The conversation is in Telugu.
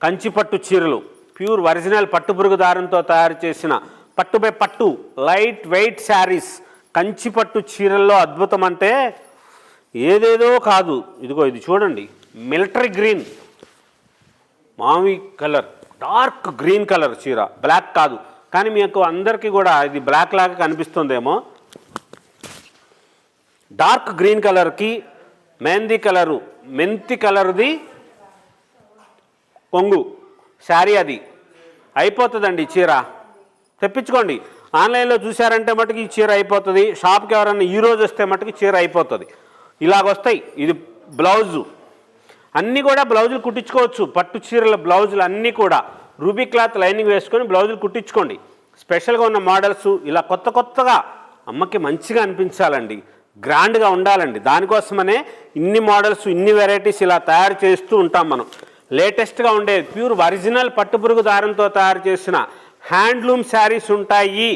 కంచిపట్టు చీరలు ప్యూర్ ఒరిజినల్ పట్టుపురుగు దారంతో తయారు చేసిన పట్టు బై పట్టు లైట్ వెయిట్ శారీస్. కంచిపట్టు చీరల్లో అద్భుతం అంటే ఏదేదో కాదు. ఇదిగో ఇది చూడండి, మిలిటరీ గ్రీన్, మావి కలర్, డార్క్ గ్రీన్ కలర్ చీర, బ్లాక్ కాదు. కానీ మీకు అందరికీ కూడా ఇది బ్లాక్ లాగా కనిపిస్తుందేమో. డార్క్ గ్రీన్ కలర్కి మెహందీ కలరు, మెంతి కలర్ది కొంగు శారీ, అది అయిపోతుందండి చీర. తెప్పించుకోండి. ఆన్లైన్లో చూసారంటే మటుకు ఈ చీర అయిపోతుంది. షాప్కి ఎవరన్నా ఈరోజు వస్తే మటుకు చీర అయిపోతుంది. ఇలాగొస్తాయి. ఇది బ్లౌజు, అన్నీ కూడా బ్లౌజులు కుట్టించుకోవచ్చు. పట్టు చీరల బ్లౌజులు అన్నీ కూడా రూబీ క్లాత్ లైనింగ్ వేసుకొని బ్లౌజులు కుట్టించుకోండి. స్పెషల్గా ఉన్న మోడల్స్ ఇలా కొత్త కొత్తగా అమ్మకి మంచిగా అనిపించాలండి, గ్రాండ్గా ఉండాలండి. దానికోసమనే ఇన్ని మోడల్స్, ఇన్ని వెరైటీస్ ఇలా తయారు చేస్తూ ఉంటాం మనం. లేటెస్ట్గా ఉండే ప్యూర్ ఒరిజినల్ పట్టుపురుగు దారంతో తయారు చేసిన హ్యాండ్లూమ్ శారీస్ ఉంటాయి.